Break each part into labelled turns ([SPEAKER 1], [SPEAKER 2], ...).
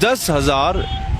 [SPEAKER 1] 10,000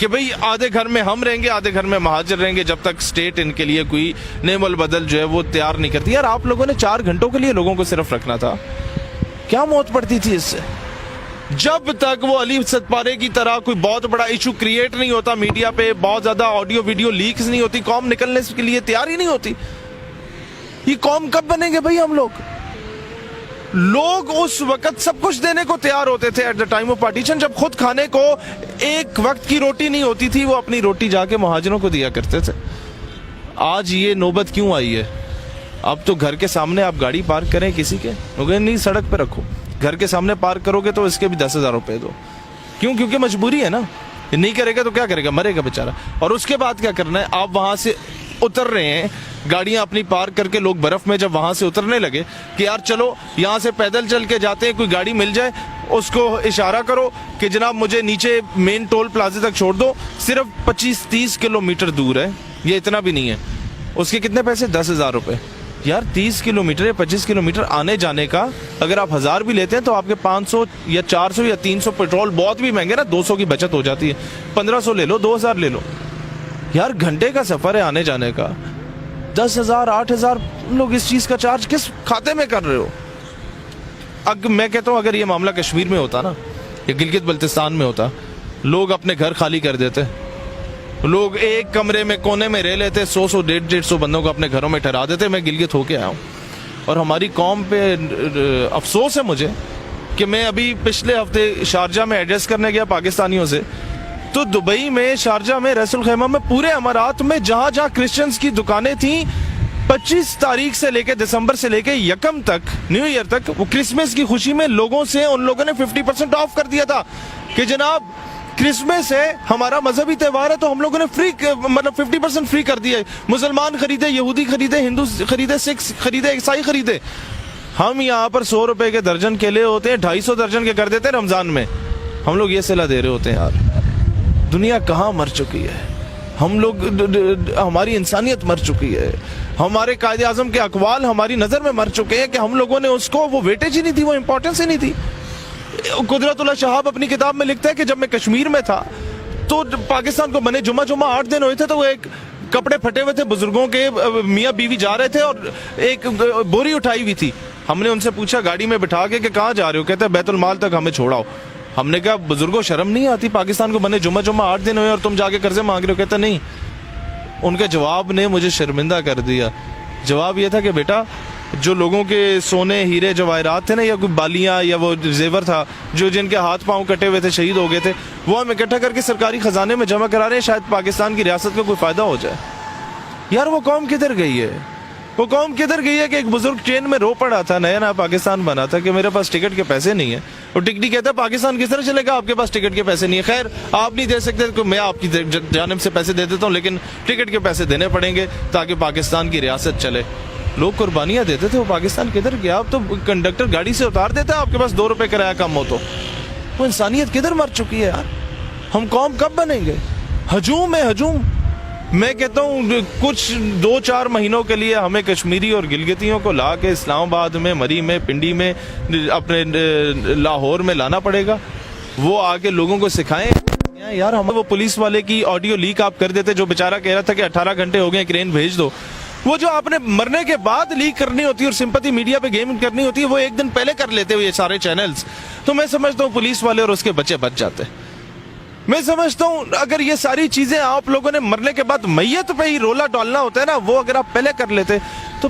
[SPEAKER 1] کہ بھئی آدھے گھر میں ہم رہیں گے, آدھے گھر میں مہاجر رہیں گے, جب تک اسٹیٹ ان کے لیے کوئی نعم البدل جو ہے وہ تیار نہیں کرتی. یار آپ لوگوں نے 4 گھنٹوں کے لیے لوگوں کو صرف رکھنا تھا, کیا موت پڑتی تھی اس سے؟ جب تک وہ علی ستپارے کی طرح کوئی بہت بڑا ایشو کریٹ نہیں ہوتا میڈیا پہ, بہت زیادہ آڈیو ویڈیو لیکس نہیں ہوتی, قوم نکلنے کے لیے تیار ہی نہیں ہوتی. یہ قوم کب بنیں گے بھئی ہم لوگ؟ لوگ اس وقت سب کچھ دینے کو تیار ہوتے تھے at the time of partition, جب خود کھانے کو ایک وقت کی روٹی نہیں ہوتی تھی, وہ اپنی روٹی جا کے مہاجروں کو دیا کرتے تھے. آج یہ نوبت کیوں آئی ہے؟ اب تو گھر کے سامنے آپ گاڑی پارک کریں کسی کے, نہیں سڑک پہ رکھو, گھر کے سامنے پارک کرو گے تو اس کے بھی 10,000 روپے دو. کیوں؟ کیونکہ مجبوری ہے نا, نہیں کرے گا تو کیا کرے گا, مرے گا بیچارہ. اور اس کے بعد کیا کرنا ہے, آپ وہاں سے اتر رہے ہیں, گاڑیاں اپنی پارک کر کے, لوگ برف میں جب وہاں سے اترنے لگے کہ یار چلو یہاں سے پیدل چل کے جاتے ہیں, کوئی گاڑی مل جائے اس کو اشارہ کرو کہ جناب مجھے نیچے مین ٹول پلازے تک چھوڑ دو, صرف 25-30 کلومیٹر دور ہے, یہ اتنا بھی نہیں ہے. اس کے کتنے پیسے؟ 10,000 روپے. یار 30 کلومیٹر یا 25 کلومیٹر آنے جانے کا اگر آپ 1,000 بھی لیتے ہیں تو آپ کے 500 یا 400 یا 300 پیٹرول بہت بھی مہنگے نا, 200 کی بچت ہو جاتی ہے. 1,500 لے لو, 2,000 لے لو. یار گھنٹے کا سفر ہے آنے جانے کا, 10,000 8,000 لوگ اس چیز کا چارج کس کھاتے میں کر رہے ہو؟ میں کہتا ہوں اگر یہ معاملہ کشمیر میں ہوتا نا, یا گلگت بلتستان میں ہوتا, لوگ اپنے گھر خالی کر دیتے, لوگ ایک کمرے میں کونے میں رہ لیتے, 100 150 بندوں کو اپنے گھروں میں ٹھہرا دیتے. میں گلگت ہو کے آیا ہوں اور ہماری قوم پہ افسوس ہے مجھے کہ میں ابھی پچھلے ہفتے شارجہ میں ایڈریس کرنے گیا پاکستانیوں سے, تو دبئی میں, شارجہ میں, ریس الخیمہ میں, پورے امارات میں جہاں جہاں کرسچنز کی دکانیں تھیں, 25 تاریخ سے لے کے دسمبر سے لے کے 1 تک, نیو ایئر تک, وہ کرسمس کی خوشی میں لوگوں سے ان لوگوں نے 50% آف کر دیا تھا کہ جناب کرسمس ہے, ہمارا مذہبی تہوار ہے, تو ہم لوگوں نے فری, مطلب 50% فری کر دیا. مسلمان خریدے, یہودی خریدے, ہندو خریدے, سکھ خریدے, عیسائی خریدے. ہم یہاں پر 100 روپے کے درجن کیلے ہوتے ہیں, 250 درجن کے کر دیتے ہیں رمضان میں, ہم لوگ یہ صلہ دے رہے ہوتے ہیں. یار دنیا کہاں مر چکی ہے, ہم لوگ, ہماری انسانیت مر چکی ہے, ہمارے قائد اعظم کے اقوال ہماری نظر میں مر چکے ہیں کہ ہم لوگوں نے اس کو وہ ویٹیج ہی نہیں دی, وہ امپورٹنس ہی نہیں تھی. قدرت اللہ شہاب اپنی کتاب میں لکھتا ہے کہ جب میں کشمیر میں تھا تو پاکستان کو بنے جمعہ 8 دن ہوئے تھے, تو وہ ایک کپڑے پھٹے ہوئے تھے بزرگوں کے, میاں بیوی جا رہے تھے اور ایک بوری اٹھائی ہوئی تھی. ہم نے ان سے پوچھا گاڑی میں بٹھا کے کہ کہاں جا رہے ہو؟ کہتے ہیں بیت المال تک ہمیں چھوڑاؤ. ہم نے کہا بزرگوں شرم نہیں آتی, پاکستان کو بنے جمعہ 8 دن ہوئے اور تم جا کے قرضے مانگ رہے ہو؟ کہتے نہیں. ان کے جواب نے مجھے شرمندہ کر دیا. جواب یہ تھا کہ بیٹا جو لوگوں کے سونے ہیرے جواہرات تھے نا, یا کوئی بالیاں یا وہ زیور تھا, جو جن کے ہاتھ پاؤں کٹے ہوئے تھے, شہید ہو گئے تھے, وہ ہم اکٹھا کر کے سرکاری خزانے میں جمع کرا رہے ہیں, شاید پاکستان کی ریاست کو کوئی فائدہ ہو جائے. یار وہ قوم کدھر گئی ہے؟ وہ قوم کدھر گئی ہے کہ ایک بزرگ ٹرین میں رو پڑا تھا, نیا نیا پاکستان بنا تھا, کہ میرے پاس ٹکٹ کے پیسے نہیں ہیں. اور ٹکٹی کہتا ہے پاکستان کس طرح چلے گا, آپ کے پاس ٹکٹ کے پیسے نہیں ہیں. خیر آپ نہیں دے سکتے تو میں آپ کی جانب سے پیسے دے دیتا ہوں, لیکن ٹکٹ کے پیسے دینے پڑیں گے تاکہ پاکستان کی ریاست چلے. لوگ قربانیاں دیتے تھے, وہ پاکستان کدھر گیا؟ اب تو کنڈکٹر گاڑی سے اتار دیتا ہے آپ کے پاس 2 روپے کرایہ کم ہو تو. وہ انسانیت کدھر مر چکی ہے یار؟ ہم قوم کب بنیں گے؟ ہجوم ہے ہجوم. میں کہتا ہوں کچھ 2-4 مہینوں کے لیے ہمیں کشمیری اور گلگتیوں کو لا کے اسلام آباد میں, مری میں, پنڈی میں, اپنے لاہور میں لانا پڑے گا. وہ آ کے لوگوں کو سکھائیں. یار ہم وہ پولیس والے کی آڈیو لیک آپ کر دیتے, جو بیچارہ کہہ رہا تھا کہ 18 گھنٹے ہو گئے کرین بھیج دو. وہ جو آپ نے مرنے کے بعد لیک کرنی ہوتی ہے اور سمپتی میڈیا پہ گیم کرنی ہوتی ہے, وہ 1 دن پہلے کر لیتے ہوئے یہ سارے چینلز. تو میں سمجھتا ہوں پولیس والے اور اس کے بچے بچ جاتے. میں سمجھتا ہوں اگر یہ ساری چیزیں آپ لوگوں نے مرنے کے بعد میت پہ ہی رولا ڈالنا ہوتا ہے نا, وہ اگر آپ پہلے کر لیتے تو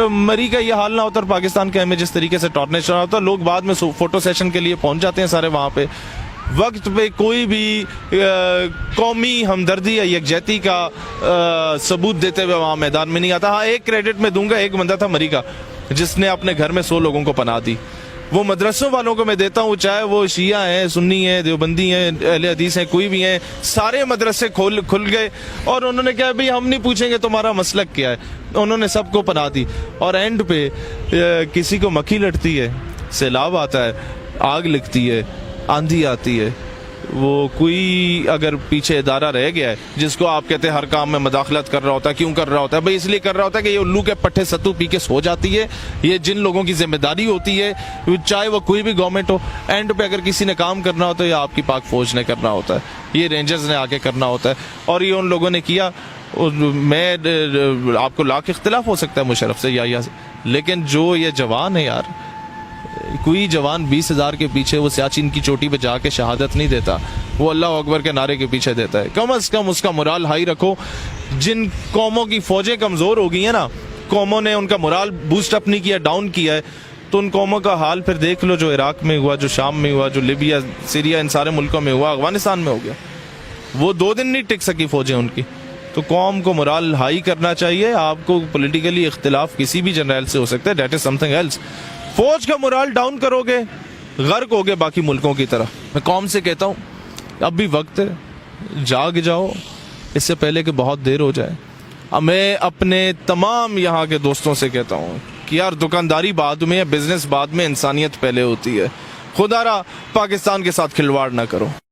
[SPEAKER 1] مری کا یہ حال نہ ہوتا, اور پاکستان کا امیج جس طریقے سے ٹارنش نہ ہوتا. لوگ بعد میں فوٹو سیشن کے لیے پہنچ جاتے ہیں سارے وہاں پہ. وقت پہ کوئی بھی قومی ہمدردی یا یکجہتی کا ثبوت دیتے ہوئے وہاں میدان میں نہیں آتا. ہاں ایک کریڈٹ میں دوں گا, ایک بندہ تھا مری کا جس نے اپنے گھر میں 100 لوگوں کو پناہ دی. وہ مدرسوں والوں کو میں دیتا ہوں, چاہے وہ شیعہ ہیں, سنی ہیں, دیوبندی ہیں, اہل حدیث ہیں, کوئی بھی ہیں, سارے مدرسے کھل گئے اور انہوں نے کہا بھئی ہم نہیں پوچھیں گے تمہارا مسلک کیا ہے. انہوں نے سب کو پناہ دی. اور اینڈ پہ کسی کو مکھی لٹتی ہے, سیلاب آتا ہے, آگ لگتی ہے, آندھی آتی ہے, وہ کوئی اگر پیچھے ادارہ رہ گیا ہے جس کو آپ کہتے ہیں ہر کام میں مداخلت کر رہا ہوتا ہے، کیوں کر رہا ہوتا ہے؟ بھائی اس لیے کر رہا ہوتا ہے کہ یہ الو کے پٹھے ستو پی کے سو جاتی ہے. یہ جن لوگوں کی ذمہ داری ہوتی ہے، چاہے وہ کوئی بھی گورنمنٹ ہو، اینڈ پہ اگر کسی نے کام کرنا ہوتا ہے یا آپ کی پاک فوج نے کرنا ہوتا ہے، یہ رینجرز نے آ کے کرنا ہوتا ہے. اور یہ ان لوگوں نے کیا. میں آپ کو لاکھ اختلاف ہو سکتا ہے مشرف سے یا سے، لیکن جو یہ جوان ہے یار، کوئی جوان 20,000 کے پیچھے وہ سیاچن کی چوٹی پہ جا کے شہادت نہیں دیتا، وہ اللہ اکبر کے نعرے کے پیچھے دیتا ہے. کم از کم اس کا morale ہائی رکھو. جن قوموں کی فوجیں کمزور ہو گئی ہیں نا، قوموں نے ان کا morale بوسٹ اپ نہیں کیا، ڈاؤن کیا ہے، تو ان قوموں کا حال پھر دیکھ لو، جو عراق میں ہوا، جو شام میں ہوا، جو لیبیا، سیریا، ان سارے ملکوں میں ہوا، افغانستان میں ہو گیا. وہ 2 دن نہیں ٹک سکی فوجیں ان کی. تو قوم کو morale ہائی کرنا چاہیے. آپ کو پولیٹیکلی اختلاف کسی بھی جنرل سے ہو سکتا ہے، that is something else. فوج کا morale ڈاؤن کرو گے، غرق ہوگے باقی ملکوں کی طرح. میں قوم سے کہتا ہوں اب بھی وقت ہے، جاگ جاؤ اس سے پہلے کہ بہت دیر ہو جائے. میں اپنے تمام یہاں کے دوستوں سے کہتا ہوں کہ یار دکانداری بعد میں ہے، بزنس بعد میں، انسانیت پہلے ہوتی ہے. خدا را پاکستان کے ساتھ کھلواڑ نہ کرو.